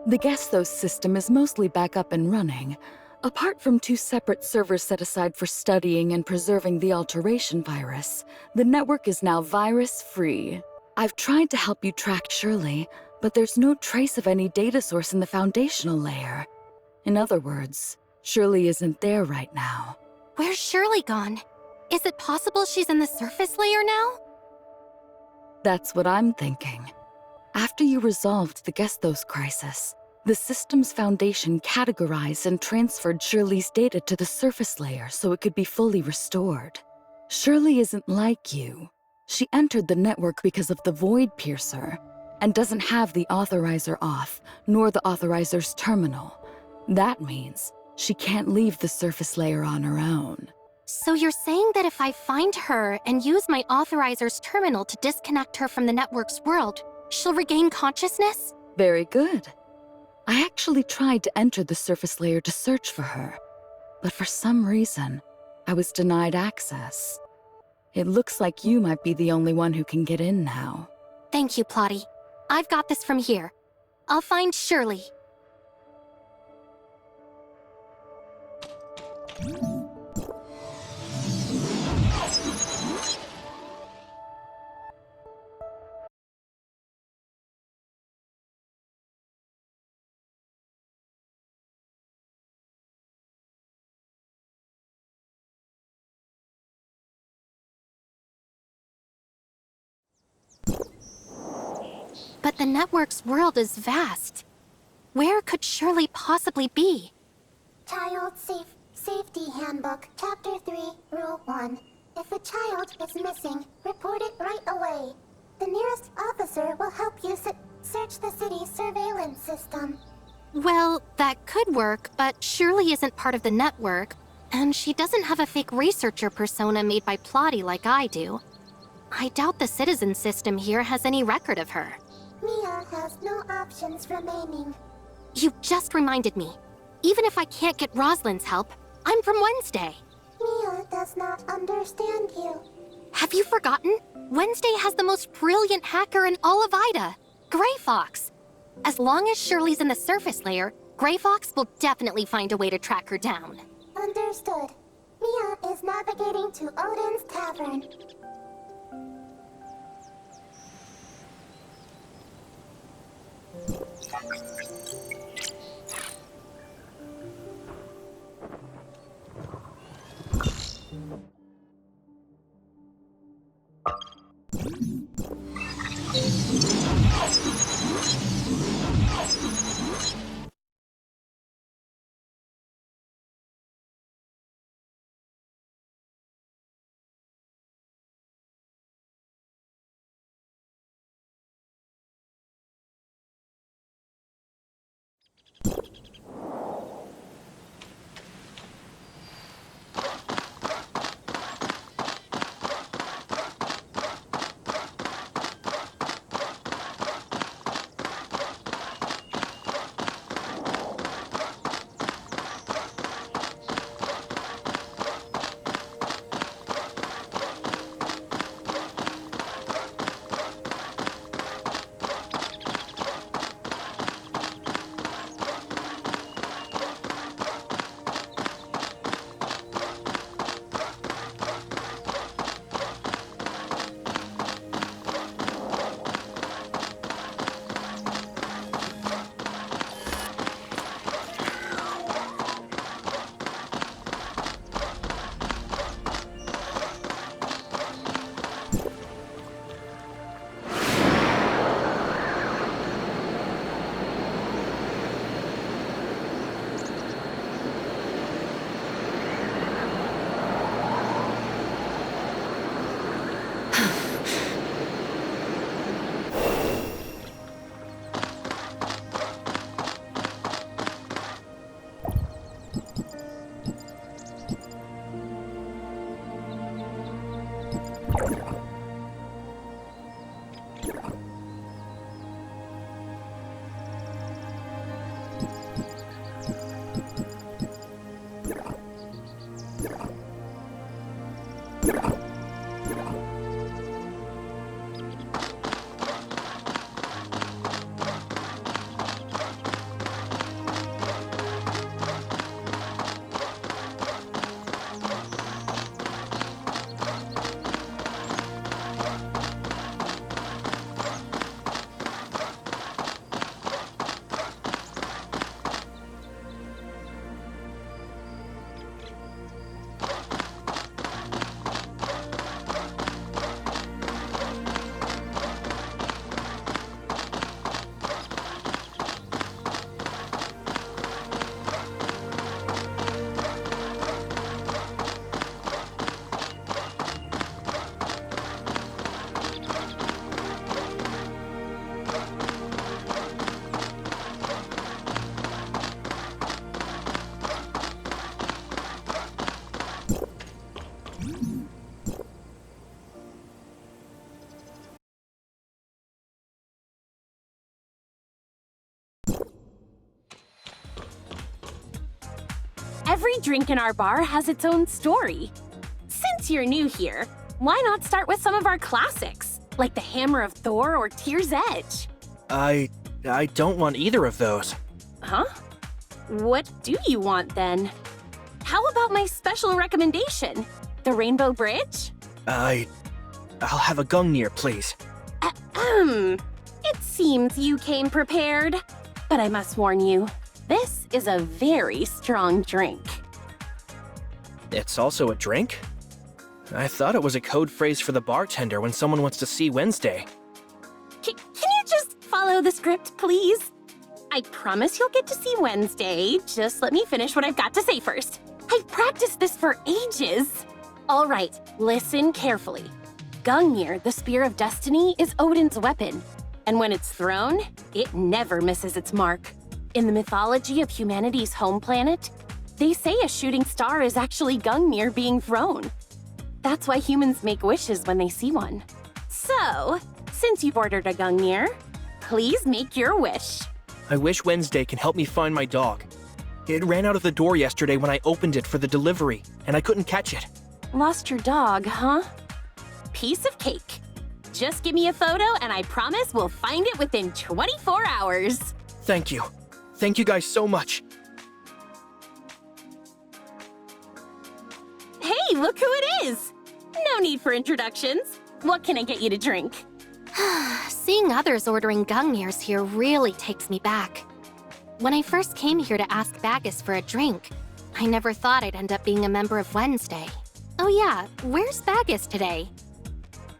The Gestos system is mostly back up and running. Apart from 2 separate servers set aside for studying and preserving the alteration virus, the network is now virus-free. I've tried to help you track Shirley, but there's no trace of any data source in the foundational layer. In other words, Shirley isn't there right now. Where's Shirley gone? Is it possible she's in the surface layer now? That's what I'm thinking. After you resolved the Gestos crisis, the system's foundation categorized and transferred Shirley's data to the surface layer so it could be fully restored. Shirley isn't like you. She entered the network because of the Void Piercer, and doesn't have the authorizer off, nor the authorizer's terminal. That means she can't leave the surface layer on her own. So you're saying that if I find her and use my authorizer's terminal to disconnect her from the network's world, she'll regain consciousness? Very good. I actually tried to enter the surface layer to search for her, but for some reason, I was denied access. It looks like you might be the only one who can get in now. Thank you, Plotty. I've got this from here. I'll find Shirley. But the network's world is vast. Where could Shirley possibly be? Child Safety Handbook, Chapter 3, Rule 1. If a child is missing, report it right away. The nearest officer will help you search the city's surveillance system. Well, that could work, but Shirley isn't part of the network, and she doesn't have a fake researcher persona made by Plotty like I do. I doubt the citizen system here has any record of her. Mia has no options remaining. You just reminded me. Even if I can't get Rosalind's help, I'm from Wednesday. Mia does not understand you. Have you forgotten? Wednesday has the most brilliant hacker in all of Ida, Gray Fox. As long as Shirley's in the surface layer, Gray Fox will definitely find a way to track her down. Understood. Mia is navigating to Odin's Tavern. Every drink in our bar has its own story. Since you're new here, why not start with some of our classics, like the Hammer of Thor or Tear's Edge? I don't want either of those. Huh? What do you want then? How about my special recommendation? The Rainbow Bridge? I'll have a Gungnir, please. It seems you came prepared. But I must warn you, this is a very strong drink. It's also a drink? I thought it was a code phrase for the bartender when someone wants to see Wednesday. Can you just follow the script, please? I promise you'll get to see Wednesday. Just let me finish what I've got to say first. I've practiced this for ages. All right, listen carefully. Gungnir, the Spear of Destiny, is Odin's weapon. And when it's thrown, it never misses its mark. In the mythology of humanity's home planet, they say a shooting star is actually Gungnir being thrown. That's why humans make wishes when they see one. So, since you've ordered a Gungnir, please make your wish. I wish Wednesday can help me find my dog. It ran out of the door yesterday when I opened it for the delivery, and I couldn't catch it. Lost your dog, huh? Piece of cake. Just give me a photo and I promise we'll find it within 24 hours. Thank you. Thank you guys so much. Hey, look who it is! No need for introductions. What can I get you to drink? Seeing others ordering Gungnirs here really takes me back. When I first came here to ask Bagus for a drink, I never thought I'd end up being a member of Wednesday. Oh yeah, where's Bagus today?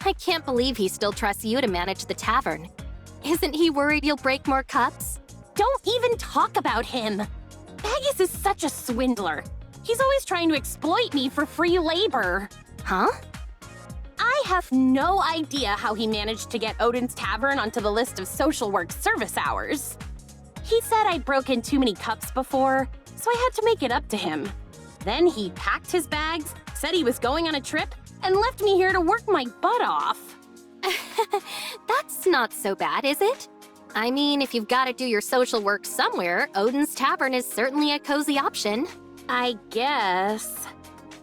I can't believe he still trusts you to manage the tavern. Isn't he worried you'll break more cups? Don't even talk about him! Bagus is such a swindler. He's always trying to exploit me for free labor. Huh? I have no idea how he managed to get Odin's Tavern onto the list of social work service hours. He said I'd broken too many cups before, so I had to make it up to him. Then he packed his bags, said he was going on a trip, and left me here to work my butt off. That's not so bad, is it? I mean, if you've got to do your social work somewhere, Odin's Tavern is certainly a cozy option. I guess.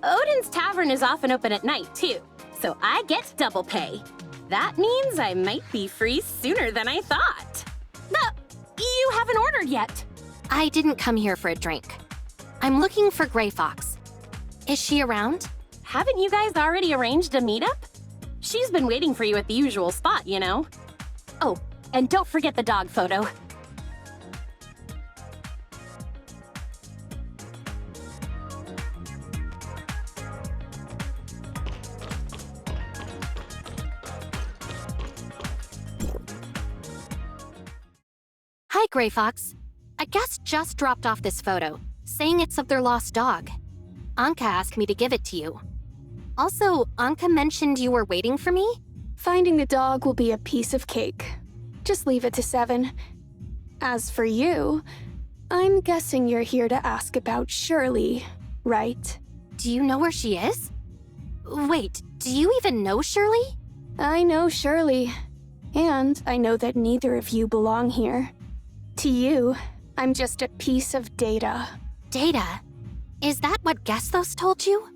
Odin's Tavern is often open at night, too, so I get double pay. That means I might be free sooner than I thought. You haven't ordered yet. I didn't come here for a drink. I'm looking for Gray Fox. Is she around? Haven't you guys already arranged a meetup? She's been waiting for you at the usual spot, you know. Oh, and don't forget the dog photo. Hi, Gray Fox. A guest just dropped off this photo, saying it's of their lost dog. Anka asked me to give it to you. Also, Anka mentioned you were waiting for me? Finding the dog will be a piece of cake. Just leave it to 7. As for you, I'm guessing you're here to ask about Shirley, right? Do you know where she is? Wait, do you even know Shirley? I know Shirley, and I know that neither of you belong here. To you, I'm just a piece of data. Data? Is that what Gesthos told you?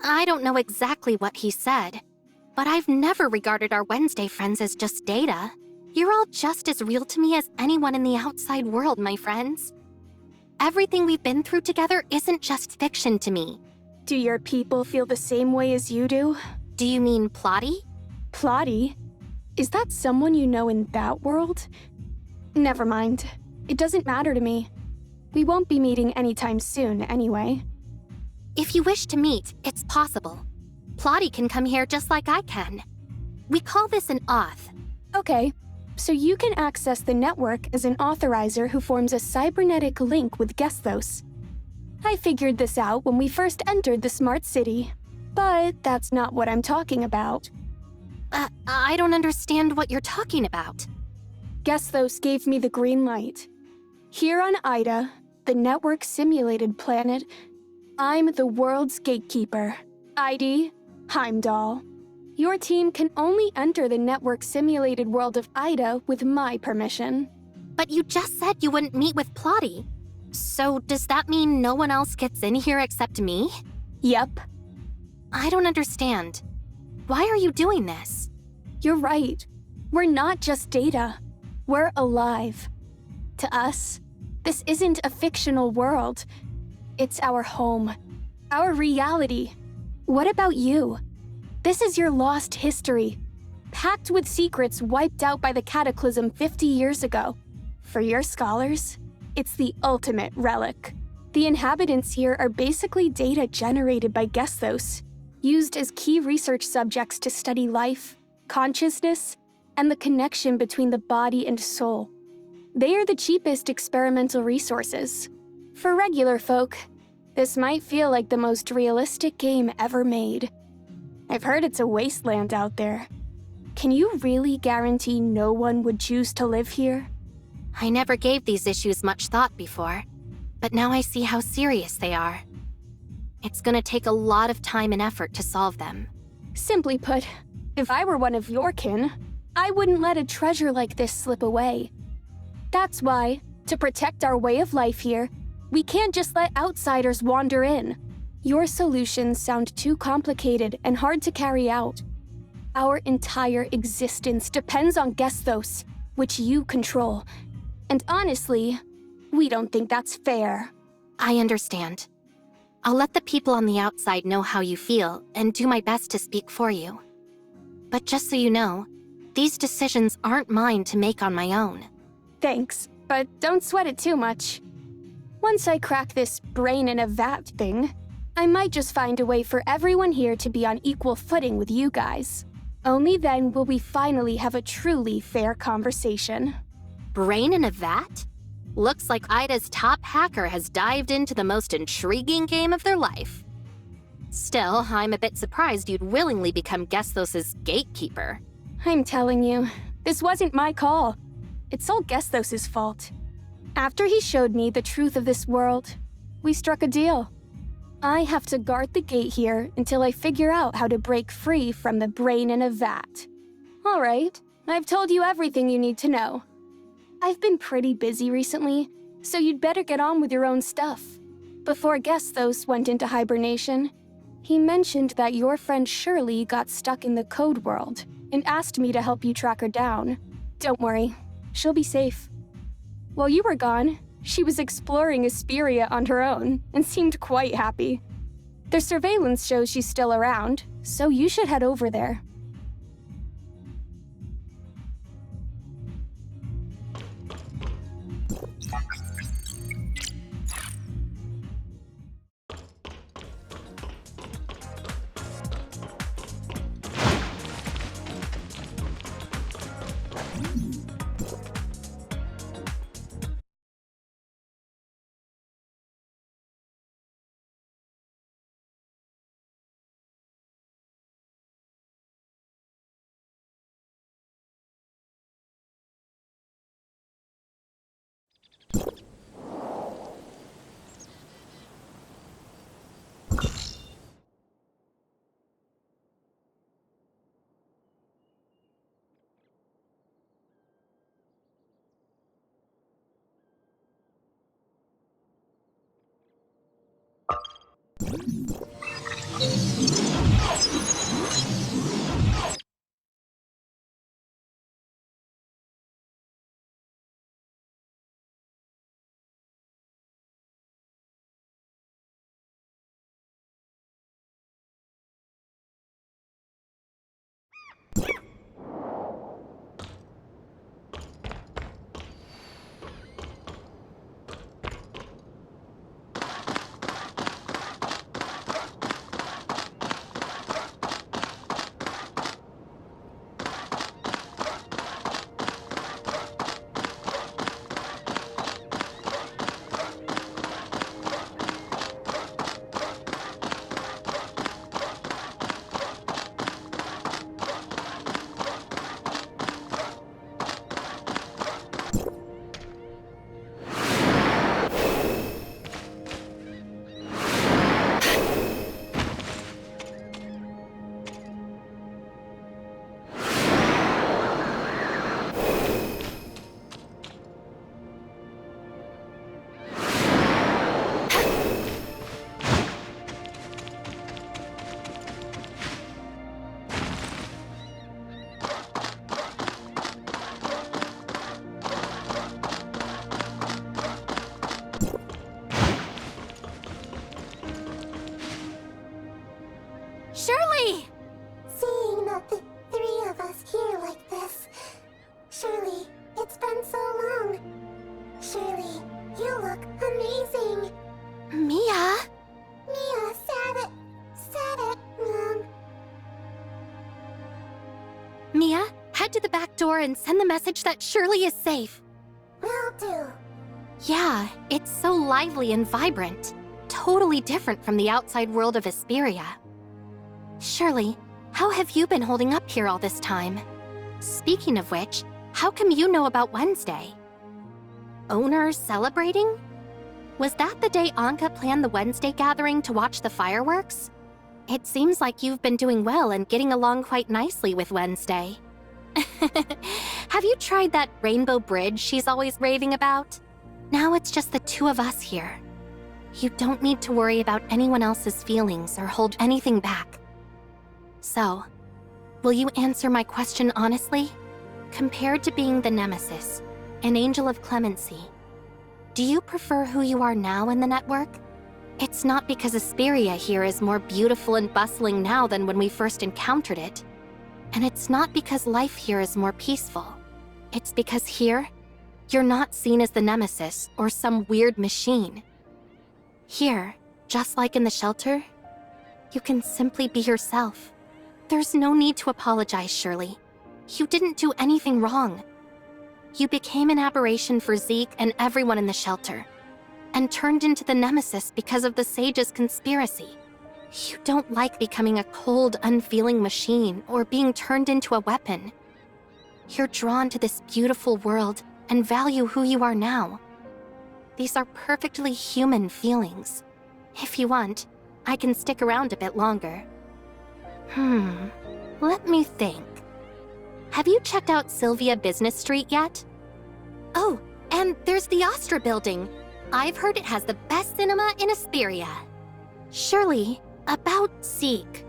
I don't know exactly what he said, but I've never regarded our Wednesday friends as just data. You're all just as real to me as anyone in the outside world, my friends. Everything we've been through together isn't just fiction to me. Do your people feel the same way as you do? Do you mean Plotty? Plotty? Is that someone you know in that world? Never mind. It doesn't matter to me. We won't be meeting anytime soon, anyway. If you wish to meet, it's possible. Plotty can come here just like I can. We call this an auth. Okay, so you can access the network as an authorizer who forms a cybernetic link with Gesthos. I figured this out when we first entered the smart city, but that's not what I'm talking about. I don't understand what you're talking about. Gesthos gave me the green light. Here on Ida, the network simulated planet, I'm the world's gatekeeper. ID, Heimdall. Your team can only enter the network simulated world of Ida with my permission. But you just said you wouldn't meet with Plotty. So does that mean no one else gets in here except me? Yep, I don't understand. Why are you doing this? you're right. We're not just data. We're alive. To us, this isn't a fictional world. It's our home, our reality. What about you? This is your lost history, packed with secrets wiped out by the Cataclysm 50 years ago. For your scholars, it's the ultimate relic. The inhabitants here are basically data generated by Gesthos, used as key research subjects to study life, consciousness, and the connection between the body and soul. They are the cheapest experimental resources. For regular folk, this might feel like the most realistic game ever made. I've heard it's a wasteland out there. Can you really guarantee no one would choose to live here? I never gave these issues much thought before, but now I see how serious they are. It's gonna take a lot of time and effort to solve them. Simply put, if I were one of your kin, I wouldn't let a treasure like this slip away. That's why, to protect our way of life here, we can't just let outsiders wander in. Your solutions sound too complicated and hard to carry out. Our entire existence depends on Gesthos, which you control. And honestly, we don't think that's fair. I understand. I'll let the people on the outside know how you feel and do my best to speak for you. But just so you know, these decisions aren't mine to make on my own. Thanks, but don't sweat it too much. Once I crack this brain in a vat thing, I might just find a way for everyone here to be on equal footing with you guys. Only then will we finally have a truly fair conversation. Brain in a vat? Looks like Ida's top hacker has dived into the most intriguing game of their life. Still, I'm a bit surprised you'd willingly become Gesthos' gatekeeper. I'm telling you, this wasn't my call. It's all Gesthos' fault. After he showed me the truth of this world, we struck a deal. I have to guard the gate here until I figure out how to break free from the brain in a vat. All right, I've told you everything you need to know. I've been pretty busy recently, so you'd better get on with your own stuff. Before Gesthos went into hibernation, he mentioned that your friend Shirley got stuck in the code world and asked me to help you track her down. Don't worry, she'll be safe. While you were gone, she was exploring Asperia on her own and seemed quite happy. Their surveillance shows she's still around, so you should head over there. head to the back door and send the message that Shirley is safe. Will do. Yeah, it's so lively and vibrant. Totally different from the outside world of Hesperia. Shirley, how have you been holding up here all this time? Speaking of which, how come you know about Wednesday? Owners celebrating? Was that the day Anka planned the Wednesday gathering to watch the fireworks? It seems like you've been doing well and getting along quite nicely with Wednesday. Have you tried that rainbow bridge she's always raving about? Now it's just the two of us here. You don't need to worry about anyone else's feelings or hold anything back. So, will you answer my question honestly? Compared to being the Nemesis, an angel of clemency, do you prefer who you are now in the network? It's not because Hesperia here is more beautiful and bustling now than when we first encountered it. And it's not because life here is more peaceful. It's because here, you're not seen as the Nemesis or some weird machine. Here, just like in the shelter, you can simply be yourself. There's no need to apologize, Shirley. You didn't do anything wrong. You became an aberration for Zeke and everyone in the shelter, and turned into the Nemesis because of the Sage's conspiracy. You don't like becoming a cold, unfeeling machine or being turned into a weapon. You're drawn to this beautiful world and value who you are now. These are perfectly human feelings. If you want, I can stick around a bit longer. Let me think. Have you checked out Sylvia Business Street yet? Oh, and there's the Astra building. I've heard it has the best cinema in Hesperia. Shirley, about Zeke.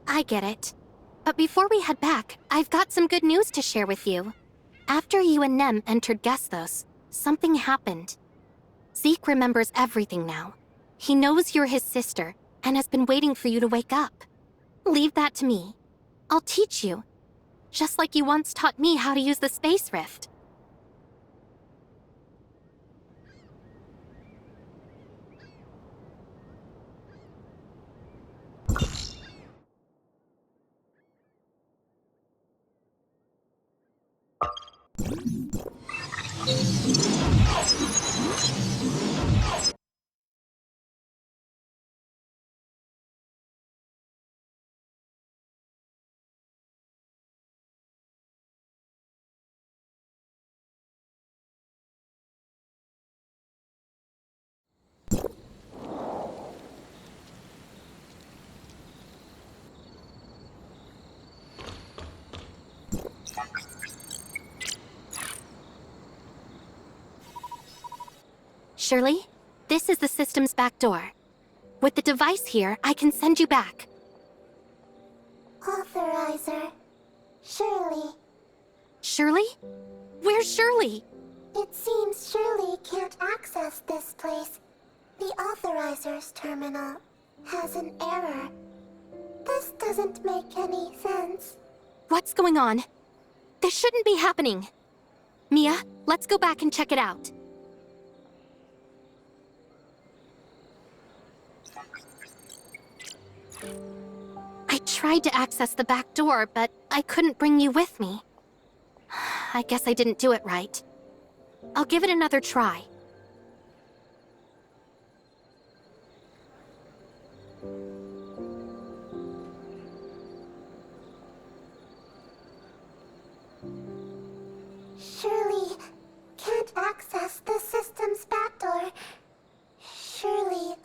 I get it. But before we head back, I've got some good news to share with you. After you and Nem entered Gestos, something happened. Zeke remembers everything now. He knows you're his sister and has been waiting for you to wake up. Leave that to me. I'll teach you. Just like you once taught me how to use the Space Rift. Shirley, this is the system's back door. With the device here, I can send you back. Authorizer. Shirley. Shirley? Where's Shirley? It seems Shirley can't access this place. The authorizer's terminal has an error. This doesn't make any sense. What's going on? This shouldn't be happening. Mia, let's go back and check it out. I tried to access the back door, but I couldn't bring you with me. I guess I didn't do it right. I'll give it another try. Shirley can't access the system's back door. Shirley,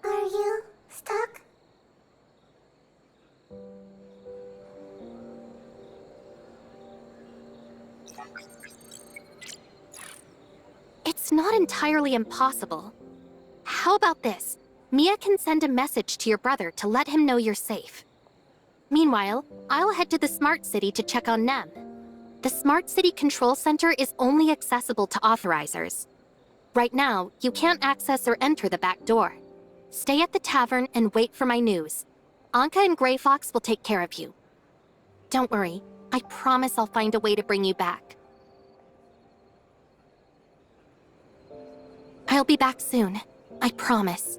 are you stuck? It's not entirely impossible. How about this? Mia can send a message to your brother to let him know you're safe. Meanwhile, I'll head to the Smart City to check on Nem. The Smart City Control Center is only accessible to authorizers. Right now, you can't access or enter the back door. Stay at the tavern and wait for my news. Anka and Grey Fox will take care of you. Don't worry, I promise I'll find a way to bring you back. I'll be back soon. I promise.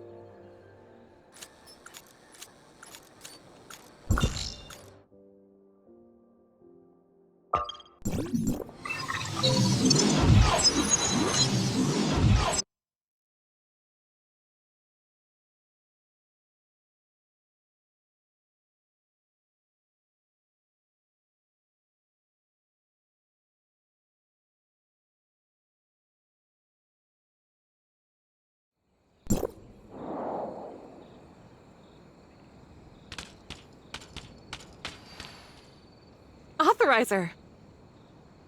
Authorizer!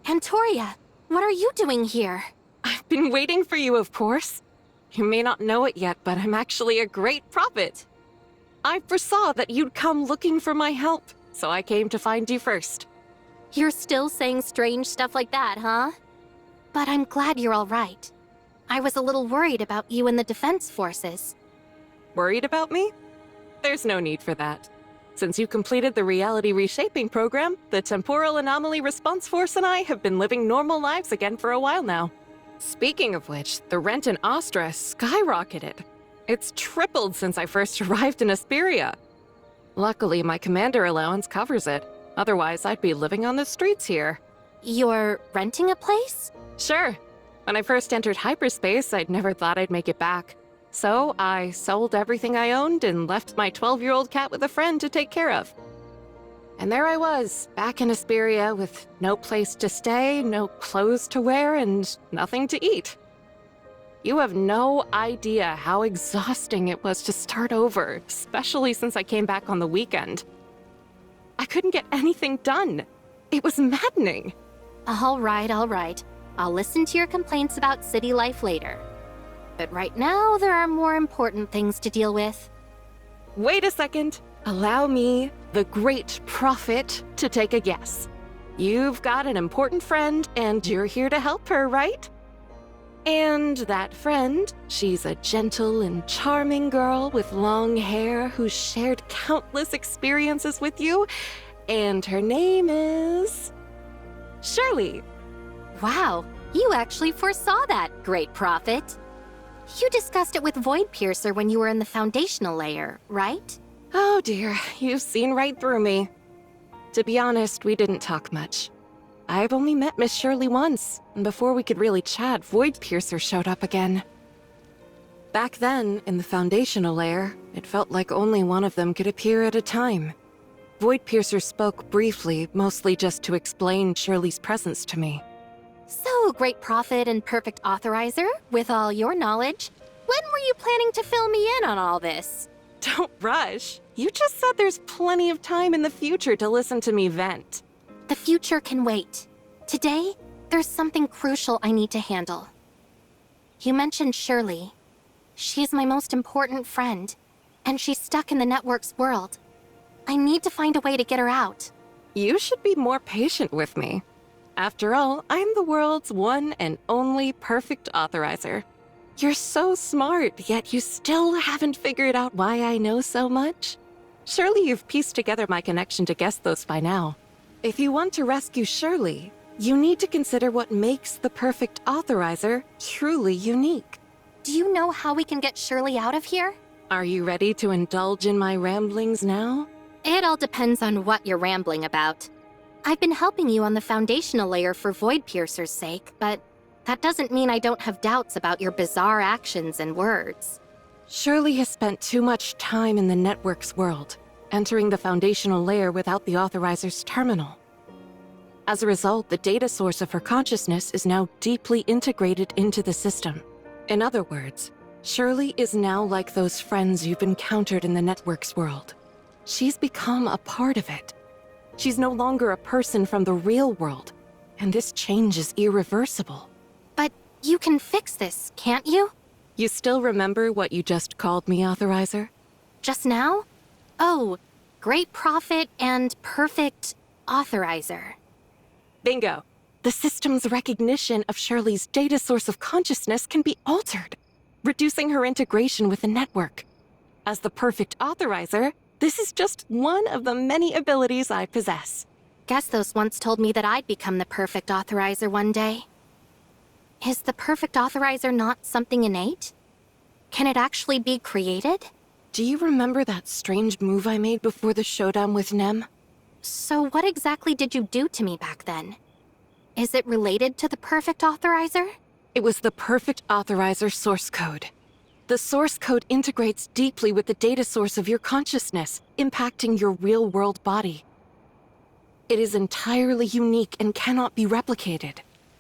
Antoria, what are you doing here? I've been waiting for you, of course. You may not know it yet, but I'm actually a great prophet. I foresaw that you'd come looking for my help, so I came to find you first. You're still saying strange stuff like that, huh? But I'm glad you're all right. I was a little worried about you and the Defense Forces. Worried about me? There's no need for that. Since you completed the reality reshaping program, the Temporal Anomaly Response Force and I have been living normal lives again for a while now. Speaking of which, the rent in Astra skyrocketed. It's tripled since I first arrived in Asperia. Luckily, my commander allowance covers it. Otherwise, I'd be living on the streets here. You're renting a place? Sure. When I first entered hyperspace, I'd never thought I'd make it back. So I sold everything I owned and left my 12-year-old cat with a friend to take care of. And there I was, back in Asperia with no place to stay, no clothes to wear, and nothing to eat. You have no idea how exhausting it was to start over, especially since I came back on the weekend. I couldn't get anything done. It was maddening. All right, all right. I'll listen to your complaints about city life later. But right now, there are more important things to deal with. Wait a second. Allow me, the great prophet, to take a guess. You've got an important friend, and you're here to help her, right? And that friend, she's a gentle and charming girl with long hair who's shared countless experiences with you, and her name is... Shirley. Wow, you actually foresaw that, Great Prophet. You discussed it with Void Piercer when you were in the foundational layer, right? Oh dear, you've seen right through me. To be honest, we didn't talk much. I've only met Miss Shirley once, and before we could really chat, Void Piercer showed up again. Back then, in the foundational layer, it felt like only one of them could appear at a time. Void Piercer spoke briefly, mostly just to explain Shirley's presence to me. So, Great Prophet and Perfect Authorizer, with all your knowledge, when were you planning to fill me in on all this? Don't rush. You just said there's plenty of time in the future to listen to me vent. The future can wait. Today, there's something crucial I need to handle. You mentioned Shirley. She's my most important friend, and she's stuck in the network's world. I need to find a way to get her out. You should be more patient with me. After all, I'm the world's one and only perfect authorizer. You're so smart, yet you still haven't figured out why I know so much? Surely you've pieced together my connection to Gestos by now. If you want to rescue Shirley, you need to consider what makes the perfect authorizer truly unique. Do you know how we can get Shirley out of here? Are you ready to indulge in my ramblings now? It all depends on what you're rambling about. I've been helping you on the foundational layer for Void Piercer's sake, but that doesn't mean I don't have doubts about your bizarre actions and words. Shirley has spent too much time in the network's world, entering the foundational layer without the authorizer's terminal. As a result, the data source of her consciousness is now deeply integrated into the system. In other words, Shirley is now like those friends you've encountered in the network's world. She's become a part of it. She's no longer a person from the real world, and this change is irreversible. But you can fix this, can't you? You still remember what you just called me, Authorizer? Just now? Oh, Great Prophet and Perfect Authorizer. Bingo. the system's recognition of Shirley's data source of consciousness can be altered, reducing her integration with the network. As the perfect authorizer, this is just one of the many abilities I possess. Gestos once told me that I'd become the perfect authorizer one day. Is the perfect authorizer not something innate? Can it actually be created? Do you remember that strange move I made before the showdown with Nem? So what exactly did you do to me back then? Is it related to the perfect authorizer? It was the perfect authorizer source code. The source code integrates deeply with the data source of your consciousness, impacting your real-world body. It is entirely unique and cannot be replicated.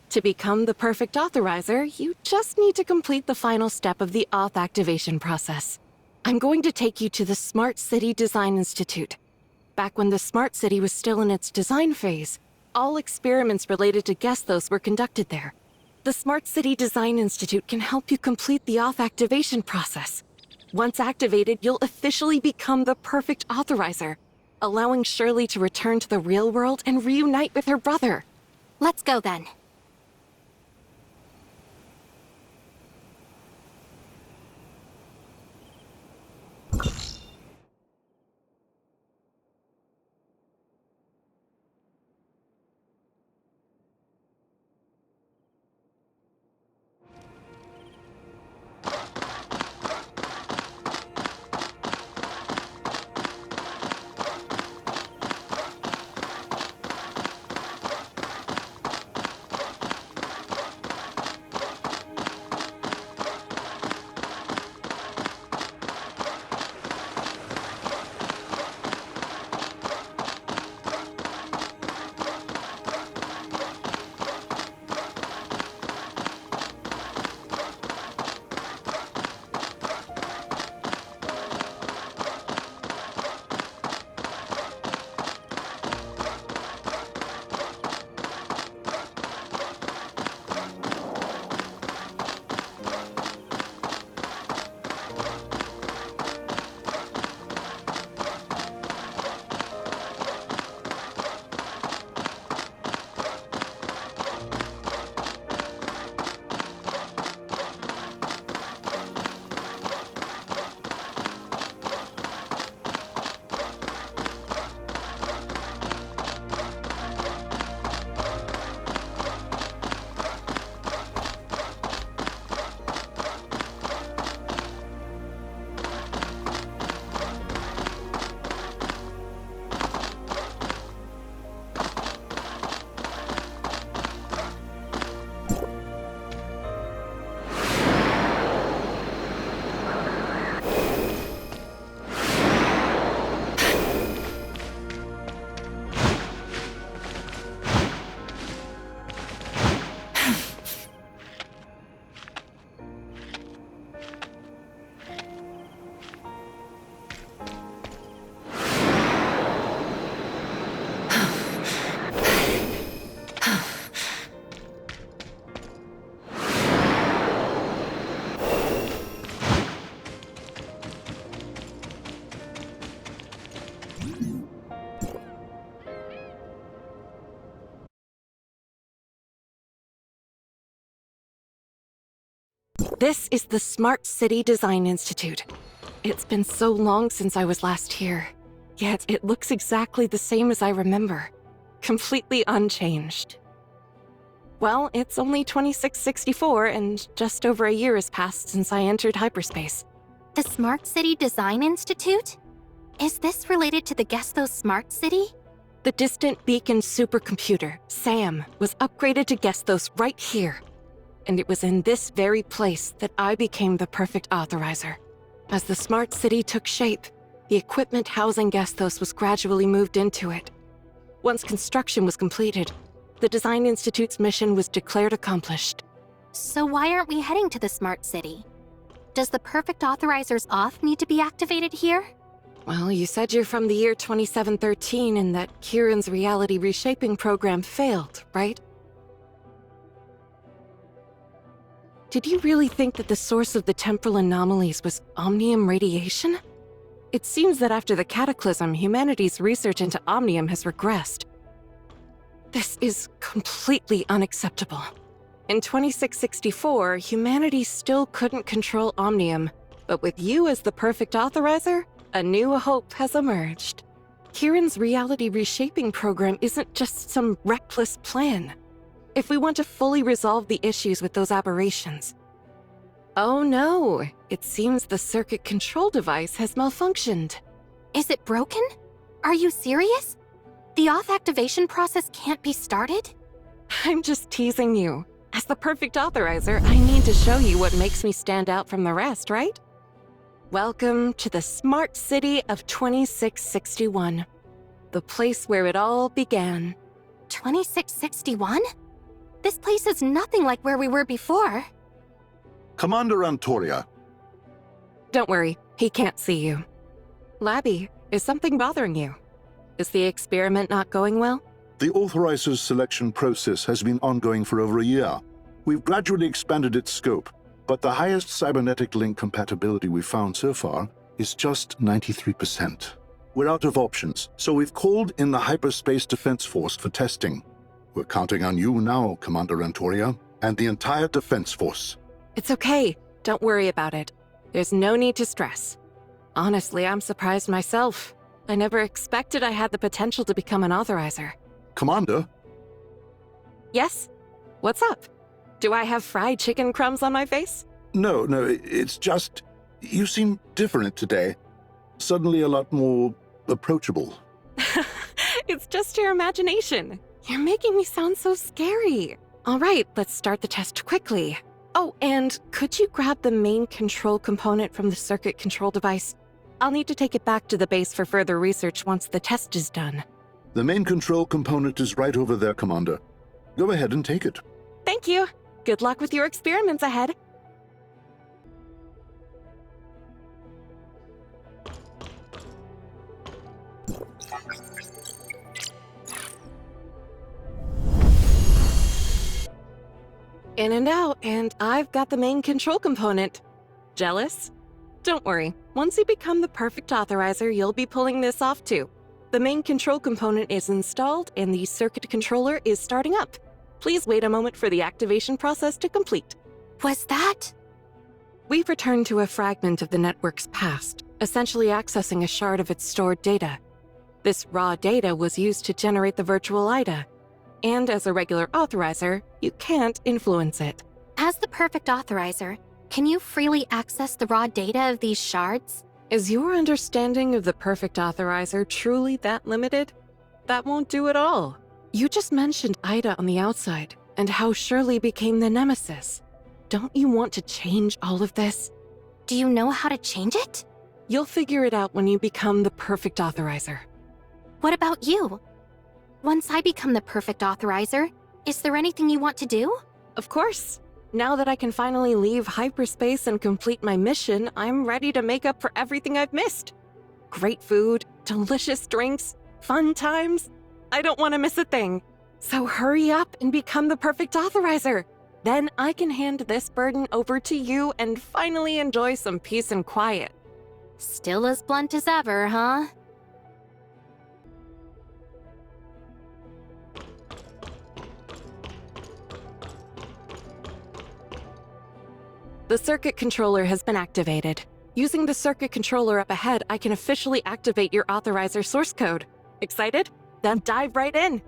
To become the perfect authorizer, you just need to complete the final step of the auth activation process. I'm going to take you to the Smart City Design Institute. Back when the Smart City was still in its design phase, all experiments related to Gestos were conducted there. The Smart City Design Institute can help you complete the auth activation process. Once activated, you'll officially become the perfect authorizer, allowing Shirley to return to the real world and reunite with her brother. Let's go then. This is the Smart City Design Institute. It's been so long since I was last here, yet it looks exactly the same as I remember, completely unchanged. Well, it's only 2664 and just over a year has passed since I entered hyperspace. The Smart City Design Institute? Is this related to the Gestos Smart City? The Distant Beacon supercomputer, SAM, was upgraded to Gestos right here. And it was in this very place that I became the perfect authorizer. As the Smart City took shape, the equipment housing Gestos was gradually moved into it. Once construction was completed, the Design Institute's mission was declared accomplished. So why aren't we heading to the Smart City? Does the perfect authorizer's auth need to be activated here? Well, you said you're from the year 2713 and that Kieran's reality reshaping program failed, right? Did you really think that the source of the temporal anomalies was omnium radiation? It seems that after the cataclysm, humanity's research into omnium has regressed. This is completely unacceptable. In 2664, humanity still couldn't control Omnium, but with you as the perfect authorizer, a new hope has emerged. Kieran's reality reshaping program isn't just some reckless plan. If we want to fully resolve the issues with those aberrations. Oh no, it seems the circuit control device has malfunctioned. Is it broken? Are you serious? The auth activation process can't be started? I'm just teasing you. As the perfect authorizer, I need to show you what makes me stand out from the rest, right? Welcome to the smart city of 2661. The place where it all began. 2661? This place is nothing like where we were before. Commander Antoria. Don't worry, he can't see you. Labby, is something bothering you? Is the experiment not going well? The authorizer's selection process has been ongoing for over a year. We've gradually expanded its scope, but the highest cybernetic link compatibility we've found so far is just 93%. We're out of options, so we've called in the Hyperspace Defense Force for testing. We're counting on you now, Commander Antoria, and the entire Defense Force. It's okay. Don't worry about it. There's no need to stress. Honestly, I'm surprised myself. I never expected I had the potential to become an authorizer. Commander? Yes? What's up? Do I have fried chicken crumbs on my face? No, it's just... you seem different today. Suddenly a lot more approachable. It's just your imagination. You're making me sound so scary. All right, let's start the test quickly. Oh, and could you grab the main control component from the circuit control device? I'll need to take it back to the base for further research once the test is done. The main control component is right over there, Commander. Go ahead and take it. Thank you. Good luck with your experiments ahead. In and out, and I've got the main control component. Jealous? Don't worry, once you become the perfect authorizer, you'll be pulling this off too. The main control component is installed and the circuit controller is starting up. Please wait a moment for the activation process to complete. Was that? We've returned to a fragment of the network's past, essentially accessing a shard of its stored data. This raw data was used to generate the virtual Ida, and as a regular authorizer, you can't influence it. As the perfect authorizer, can you freely access the raw data of these shards? Is your understanding of the perfect authorizer truly that limited? That won't do it all. You just mentioned Ida on the outside, and how Shirley became the nemesis. Don't you want to change all of this? Do you know how to change it? You'll figure it out when you become the perfect authorizer. What about you? Once I become the perfect authorizer, is there anything you want to do? Of course. Now that I can finally leave hyperspace and complete my mission, I'm ready to make up for everything I've missed. Great food, delicious drinks, fun times. I don't want to miss a thing. So hurry up and become the perfect authorizer. Then I can hand this burden over to you and finally enjoy some peace and quiet. Still as blunt as ever, huh? The circuit controller has been activated. Using the circuit controller up ahead, I can officially activate your authorizer source code. Excited? Then dive right in.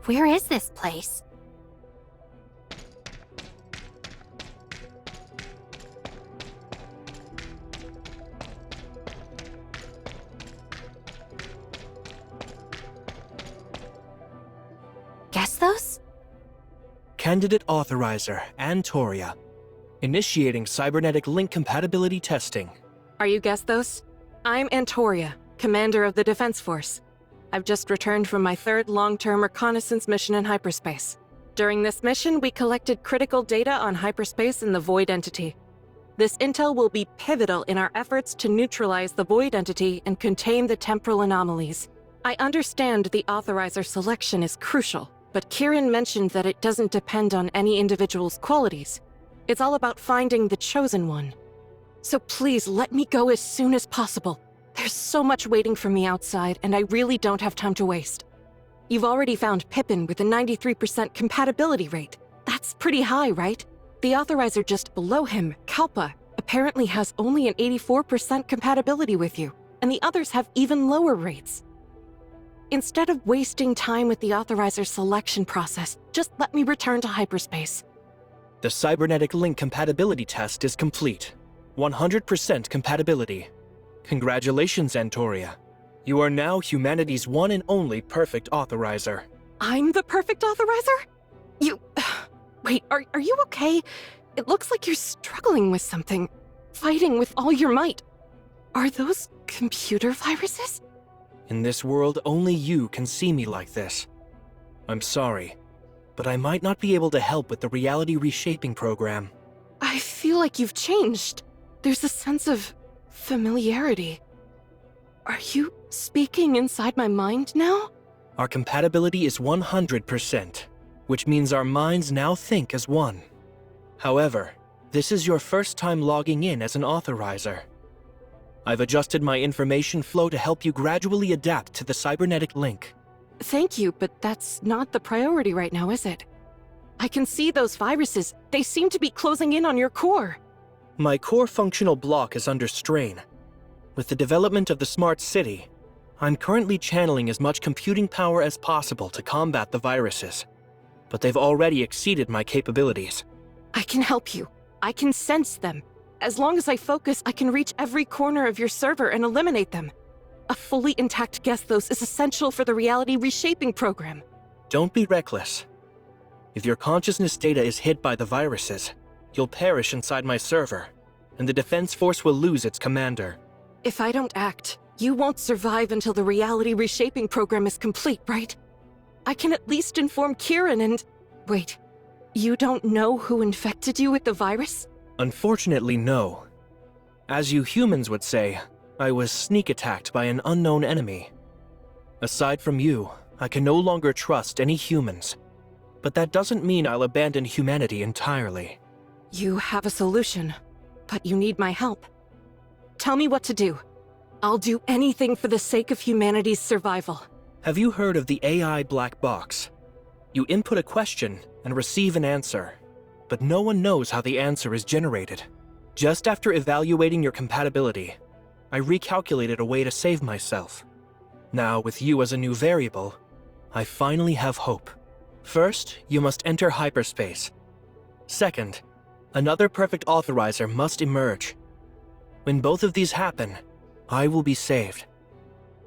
Where is this place? Guess those? Candidate Authorizer, Antoria. Initiating cybernetic link compatibility testing. Are you Gesthos? I'm Antoria, commander of the Defense Force. I've just returned from my third long-term reconnaissance mission in hyperspace. During this mission, we collected critical data on hyperspace and the Void entity. This intel will be pivotal in our efforts to neutralize the Void entity and contain the temporal anomalies. I understand the authorizer selection is crucial, but Kieran mentioned that it doesn't depend on any individual's qualities. It's all about finding the chosen one. So please let me go as soon as possible. There's so much waiting for me outside, and I really don't have time to waste. You've already found Pippin with a 93% compatibility rate. That's pretty high, right? The authorizer just below him, Kalpa, apparently has only an 84% compatibility with you, and the others have even lower rates. Instead of wasting time with the authorizer selection process, just let me return to hyperspace. The cybernetic link compatibility test is complete. 100% compatibility. Congratulations, Antoria. You are now humanity's one and only perfect authorizer. I'm the perfect authorizer? You... Wait, are you okay? It looks like you're struggling with something. Fighting with all your might. Are those computer viruses? In this world, only you can see me like this. I'm sorry, but I might not be able to help with the reality reshaping program. I feel like you've changed. There's a sense of familiarity. Are you speaking inside my mind now? Our compatibility is 100%, which means our minds now think as one. However, this is your first time logging in as an authorizer. I've adjusted my information flow to help you gradually adapt to the cybernetic link. Thank you, but that's not the priority right now, is it? I can see those viruses. They seem to be closing in on your core. My core functional block is under strain. With the development of the smart city, I'm currently channeling as much computing power as possible to combat the viruses, but they've already exceeded my capabilities. I can help you. I can sense them. As long as I focus, I can reach every corner of your server and eliminate them. A fully intact Gestos is essential for the reality reshaping program. Don't be reckless. If your consciousness data is hit by the viruses, you'll perish inside my server, and the Defense Force will lose its commander. If I don't act, you won't survive until the reality reshaping program is complete, right? I can at least inform Kieran and... Wait, you don't know who infected you with the virus? Unfortunately, no. As you humans would say, I was sneak attacked by an unknown enemy. Aside from you, I can no longer trust any humans. But that doesn't mean I'll abandon humanity entirely. You have a solution, but you need my help. Tell me what to do. I'll do anything for the sake of humanity's survival. Have you heard of the AI black box? You input a question and receive an answer, but no one knows how the answer is generated. Just after evaluating your compatibility, I recalculated a way to save myself. Now, with you as a new variable, I finally have hope. First, you must enter hyperspace. Second, another perfect authorizer must emerge. When both of these happen, I will be saved.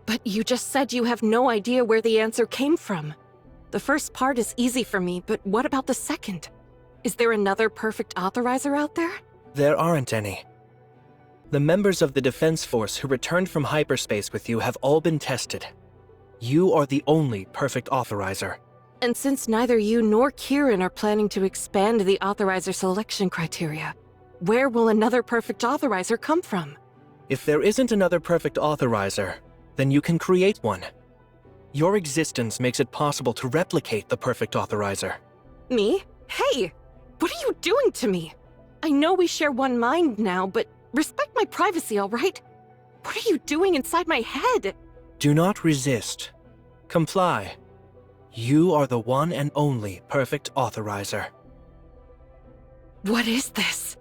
But you just said you have no idea where the answer came from. The first part is easy for me, but what about the second? Is there another perfect authorizer out there? There aren't any. The members of the Defense Force who returned from hyperspace with you have all been tested. You are the only perfect authorizer. And since neither you nor Kieran are planning to expand the authorizer selection criteria, where will another perfect authorizer come from? If there isn't another perfect authorizer, then you can create one. Your existence makes it possible to replicate the perfect authorizer. Me? Hey! What are you doing to me? I know we share one mind now, but respect my privacy, all right? What are you doing inside my head? Do not resist. Comply. You are the one and only perfect authorizer. What is this?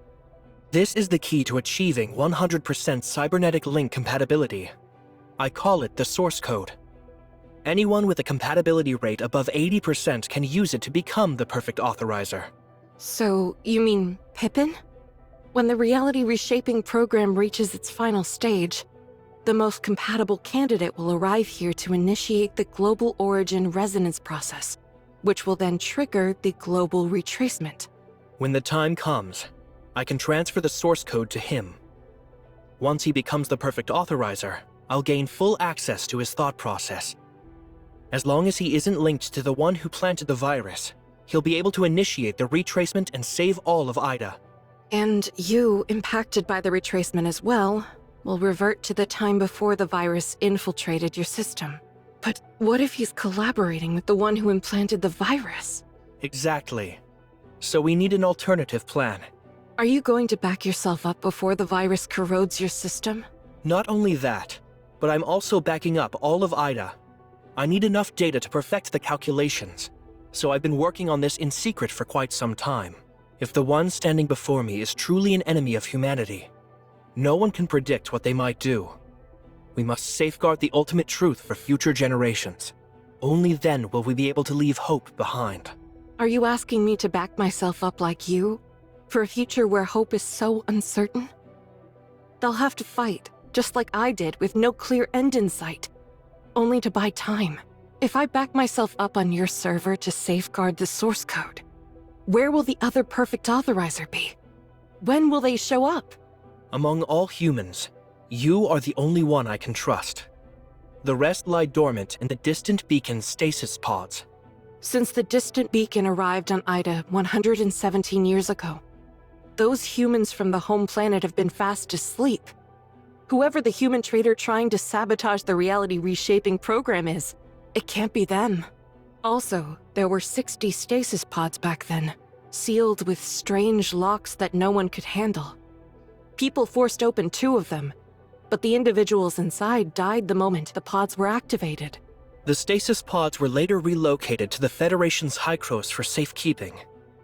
This is the key to achieving 100% cybernetic link compatibility. I call it the source code. Anyone with a compatibility rate above 80% can use it to become the perfect authorizer. So, you mean Pippin? When the reality reshaping program reaches its final stage, the most compatible candidate will arrive here to initiate the global origin resonance process, which will then trigger the global retracement. When the time comes, I can transfer the source code to him. Once he becomes the perfect authorizer, I'll gain full access to his thought process. As long as he isn't linked to the one who planted the virus, he'll be able to initiate the retracement and save all of Ida. And you, impacted by the retracement as well, will revert to the time before the virus infiltrated your system. But what if he's collaborating with the one who implanted the virus? Exactly. So we need an alternative plan. Are you going to back yourself up before the virus corrodes your system? Not only that, but I'm also backing up all of IDA. I need enough data to perfect the calculations, so I've been working on this in secret for quite some time. If the one standing before me is truly an enemy of humanity, no one can predict what they might do. We must safeguard the ultimate truth for future generations. Only then will we be able to leave hope behind. Are you asking me to back myself up like you? For a future where hope is so uncertain? They'll have to fight, just like I did, with no clear end in sight, only to buy time. If I back myself up on your server to safeguard the source code, where will the other perfect authorizer be? When will they show up? Among all humans, you are the only one I can trust. The rest lie dormant in the distant beacon's stasis pods. Since the distant beacon arrived on Ida 117 years ago, those humans from the home planet have been fast asleep. Whoever the human traitor trying to sabotage the reality reshaping program is, it can't be them. Also, there were 60 stasis pods back then, sealed with strange locks that no one could handle. People forced open 2 of them, but the individuals inside died the moment the pods were activated. The stasis pods were later relocated to the Federation's Hykros for safekeeping,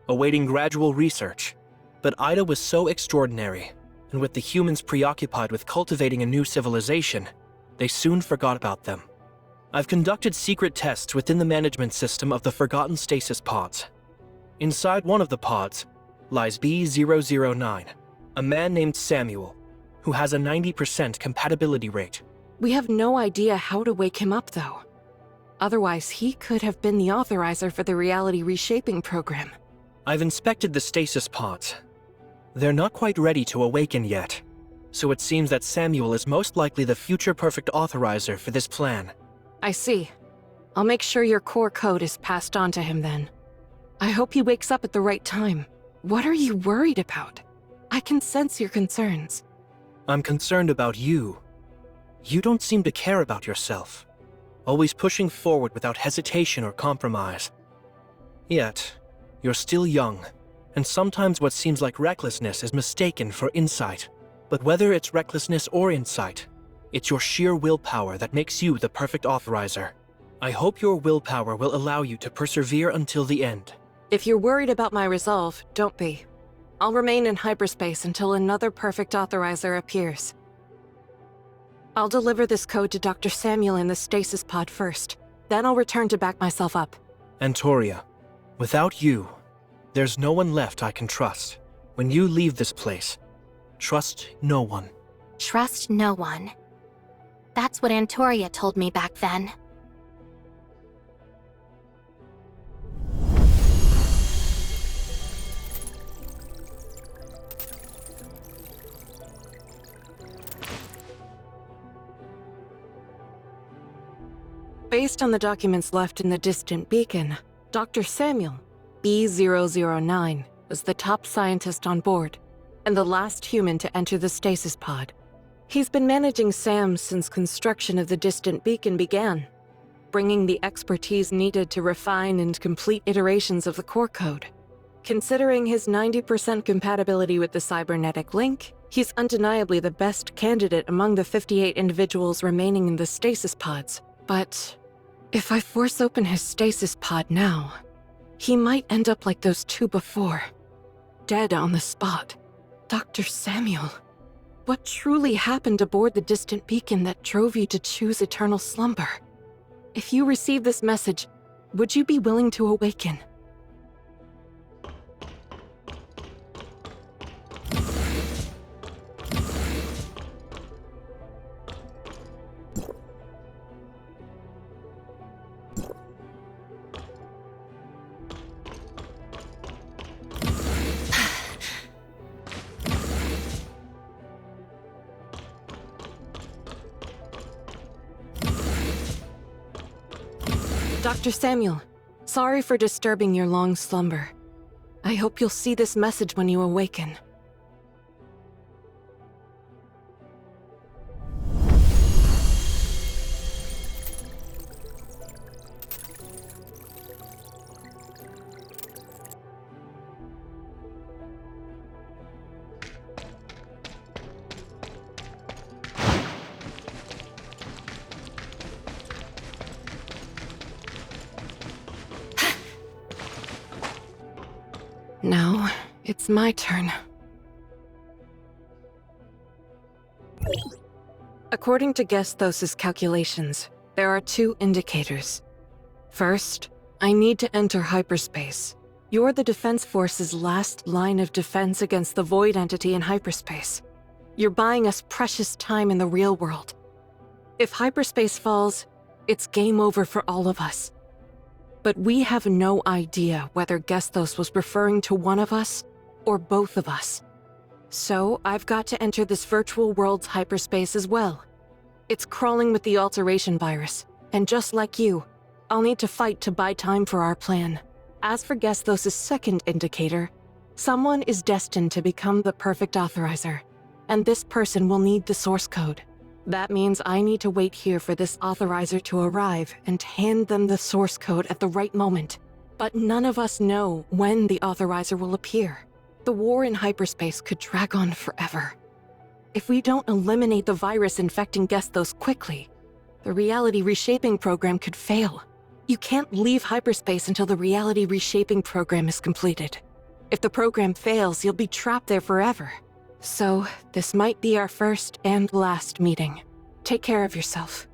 awaiting gradual research. But Ida was so extraordinary, and with the humans preoccupied with cultivating a new civilization, they soon forgot about them. I've conducted secret tests within the management system of the forgotten stasis pods. Inside one of the pods lies B009, a man named Samuel, who has a 90% compatibility rate. We have no idea how to wake him up, though. Otherwise, he could have been the authorizer for the reality reshaping program. I've inspected the stasis pods. They're not quite ready to awaken yet, so it seems that Samuel is most likely the future perfect authorizer for this plan. I see. I'll make sure your core code is passed on to him then. I hope he wakes up at the right time. What are you worried about? I can sense your concerns. I'm concerned about you. You don't seem to care about yourself, always pushing forward without hesitation or compromise. Yet, you're still young, and sometimes what seems like recklessness is mistaken for insight. But whether it's recklessness or insight, it's your sheer willpower that makes you the perfect authorizer. I hope your willpower will allow you to persevere until the end. If you're worried about my resolve, don't be. I'll remain in hyperspace until another perfect authorizer appears. I'll deliver this code to Dr. Samuel in the stasis pod first. Then I'll return to back myself up. Antoria, without you, there's no one left I can trust. When you leave this place, trust no one. Trust no one. That's what Antoria told me back then. Based on the documents left in the distant beacon, Dr. Samuel, B009, was the top scientist on board, and the last human to enter the stasis pod. He's been managing SAM since construction of the distant beacon began, bringing the expertise needed to refine and complete iterations of the core code. Considering his 90% compatibility with the cybernetic link, he's undeniably the best candidate among the 58 individuals remaining in the stasis pods. But if I force open his stasis pod now, he might end up like those 2 before, dead on the spot. Dr. Samuel, what truly happened aboard the distant beacon that drove you to choose eternal slumber? If you receive this message, would you be willing to awaken? Dr. Samuel, sorry for disturbing your long slumber. I hope you'll see this message when you awaken. Now, it's my turn. According to Gestos' calculations, there are 2 indicators. First, I need to enter hyperspace. You're the Defense Force's last line of defense against the Void entity in hyperspace. You're buying us precious time in the real world. If hyperspace falls, it's game over for all of us. But we have no idea whether Gestos was referring to one of us or both of us. So I've got to enter this virtual world's hyperspace as well. It's crawling with the alteration virus, and just like you, I'll need to fight to buy time for our plan. As for Gestos' second indicator, someone is destined to become the perfect authorizer, and this person will need the source code. That means I need to wait here for this authorizer to arrive and hand them the source code at the right moment. But none of us know when the authorizer will appear. The war in hyperspace could drag on forever. If we don't eliminate the virus infecting Gestos quickly, the reality reshaping program could fail. You can't leave hyperspace until the reality reshaping program is completed. If the program fails, you'll be trapped there forever. So, this might be our first and last meeting. Take care of yourself.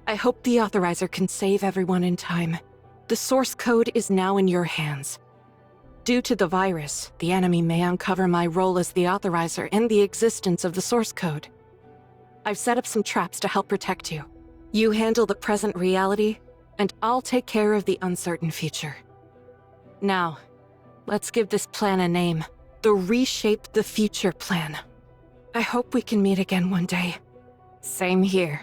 I hope the authorizer can save everyone in time. The source code is now in your hands. Due to the virus, the enemy may uncover my role as the authorizer and the existence of the source code. I've set up some traps to help protect you. You handle the present reality, and I'll take care of the uncertain future. Now, let's give this plan a name. The Reshape the Future plan. I hope we can meet again one day. Same here.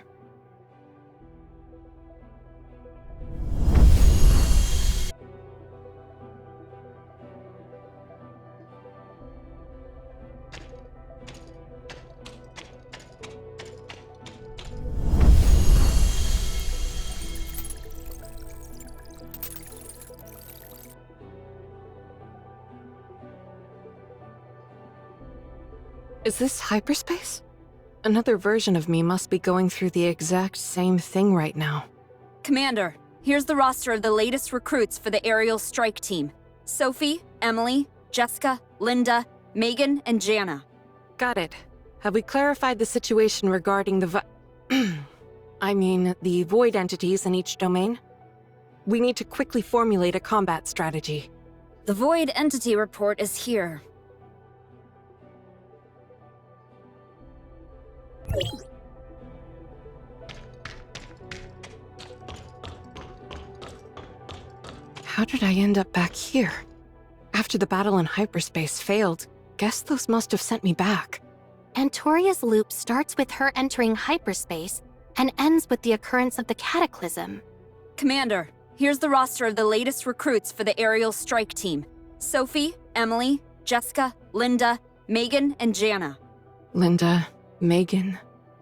Is this hyperspace? Another version of me must be going through the exact same thing right now. Commander, here's the roster of the latest recruits for the aerial strike team. Sophie, Emily, Jessica, Linda, Megan, and Jana. Got it. Have we clarified the situation regarding the the void entities in each domain? We need to quickly formulate a combat strategy. The Void Entity report is here. How did I end up back here? After the battle in hyperspace failed, Gestos must have sent me back. Antoria's loop starts with her entering hyperspace and ends with the occurrence of the cataclysm. Commander, here's the roster of the latest recruits for the aerial strike team. Sophie, Emily, Jessica, Linda, Megan, and Jana. Linda, Megan,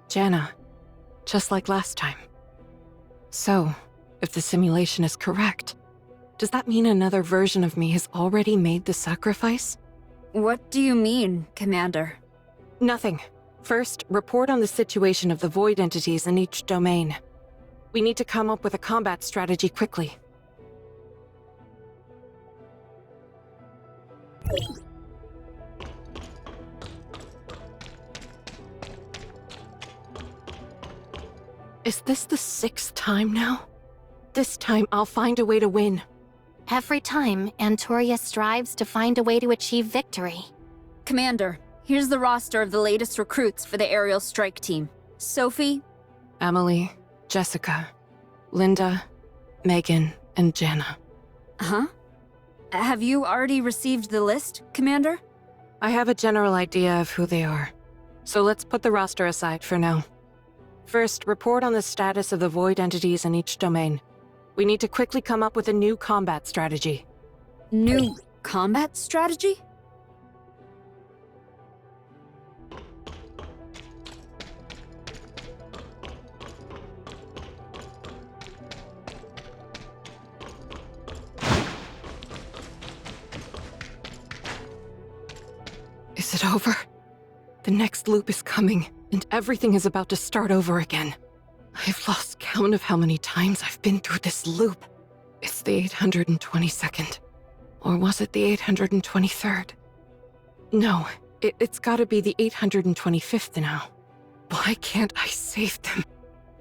Jana. Just like last time. So, if the simulation is correct, does that mean another version of me has already made the sacrifice? What do you mean, Commander? Nothing. First, report on the situation of the void entities in each domain. We need to come up with a combat strategy quickly. Is this the 6th time now? This time I'll find a way to win. Every time, Antoria strives to find a way to achieve victory. Commander, here's the roster of the latest recruits for the aerial strike team. Sophie, Emily, Jessica, Linda, Megan, and Jana. Huh? Have you already received the list, Commander? I have a general idea of who they are, so let's put the roster aside for now. First, report on the status of the void entities in each domain. We need to quickly come up with a new combat strategy. New combat strategy? Is it over? The next loop is coming, and everything is about to start over again. I've lost count of how many times I've been through this loop. It's the 822nd. Or was it the 823rd? No, it's gotta be the 825th now. Why can't I save them?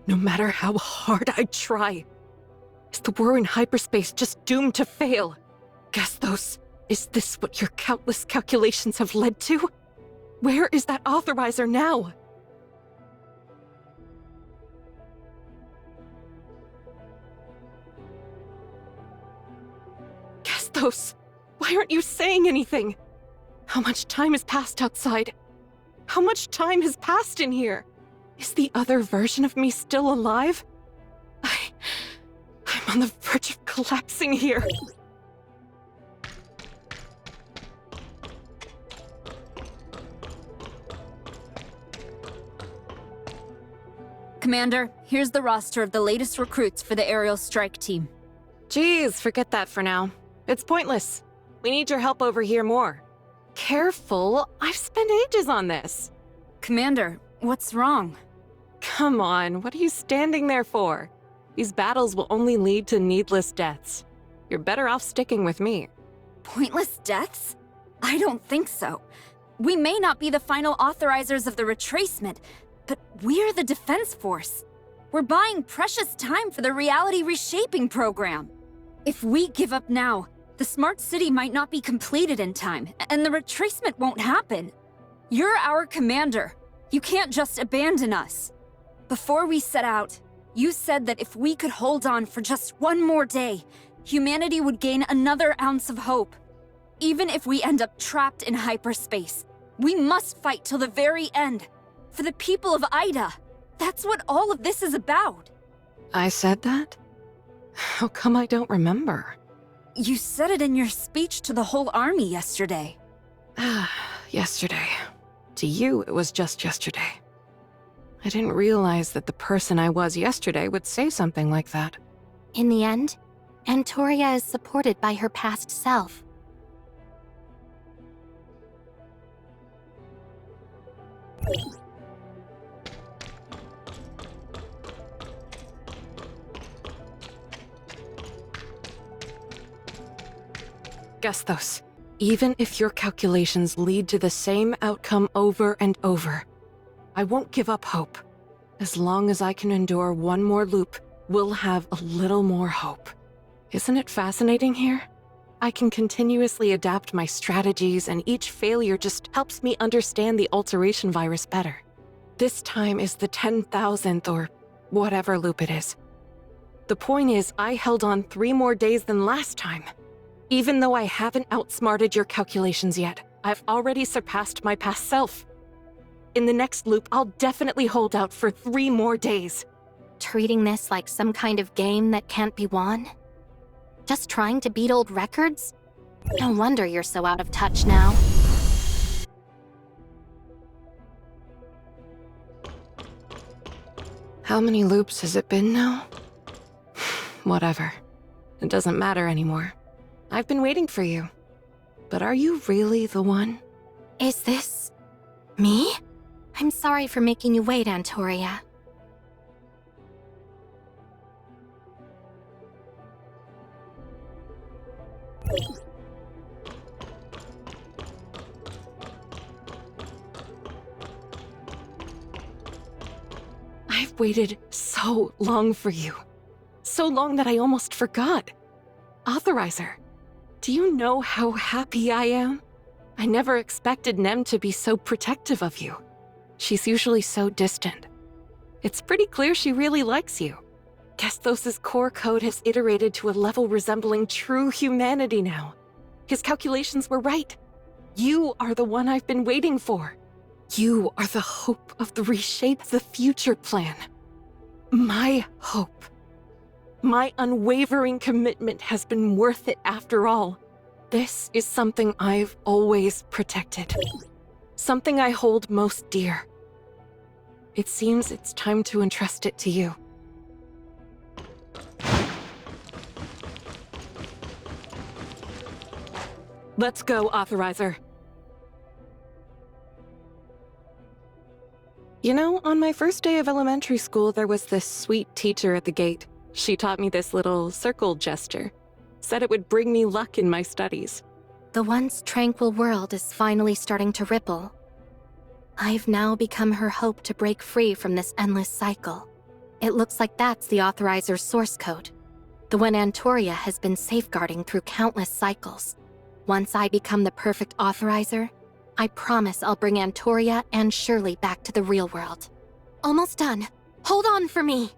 No matter how hard I try. Is the war in hyperspace just doomed to fail? Gesthos, is this what your countless calculations have led to? Where is that authorizer now? Gesthos, why aren't you saying anything? How much time has passed outside? How much time has passed in here? Is the other version of me still alive? I'm on the verge of collapsing here. Commander, here's the roster of the latest recruits for the aerial strike team. Geez, forget that for now. It's pointless. We need your help over here more. Careful, I've spent ages on this. Commander, what's wrong? Come on, what are you standing there for? These battles will only lead to needless deaths. You're better off sticking with me. Pointless deaths? I don't think so. We may not be the final authorizers of the retracement, but we're the Defense Force. We're buying precious time for the reality reshaping program. If we give up now, the smart city might not be completed in time, and the retracement won't happen. You're our commander. You can't just abandon us. Before we set out, you said that if we could hold on for just one more day, humanity would gain another ounce of hope. Even if we end up trapped in hyperspace, we must fight till the very end. For the people of Ida. That's what all of this is about. I said that? How come I don't remember? You said it in your speech to the whole army yesterday. Yesterday. To you, it was just yesterday. I didn't realize that the person I was yesterday would say something like that. In the end, Antoria is supported by her past self. Gesthos, even if your calculations lead to the same outcome over and over, I won't give up hope. As long as I can endure one more loop, we'll have a little more hope. Isn't it fascinating here? I can continuously adapt my strategies, and each failure just helps me understand the alteration virus better. This time is the 10,000th or whatever loop it is. The point is, I held on 3 more days than last time. Even though I haven't outsmarted your calculations yet, I've already surpassed my past self. In the next loop, I'll definitely hold out for 3 more days. Treating this like some kind of game that can't be won? Just trying to beat old records? No wonder you're so out of touch now. How many loops has it been now? Whatever. It doesn't matter anymore. I've been waiting for you. But are you really the one? Is this... me? I'm sorry for making you wait, Antoria. I've waited so long for you. So long that I almost forgot. Authorizer, do you know how happy I am? I never expected Nem to be so protective of you. She's usually so distant. It's pretty clear she really likes you. Gesthos' core code has iterated to a level resembling true humanity now. His calculations were right. You are the one I've been waiting for. You are the hope of the Reshape the Future plan. My hope. My unwavering commitment has been worth it after all. This is something I've always protected. Something I hold most dear. It seems it's time to entrust it to you. Let's go, Authorizer. You know, on my first day of elementary school, there was this sweet teacher at the gate. She taught me this little circle gesture. Said it would bring me luck in my studies. The once tranquil world is finally starting to ripple. I've now become her hope to break free from this endless cycle. It looks like that's the Authorizer's source code. The one Antoria has been safeguarding through countless cycles. Once I become the perfect Authorizer, I promise I'll bring Antoria and Shirley back to the real world. Almost done. Hold on for me.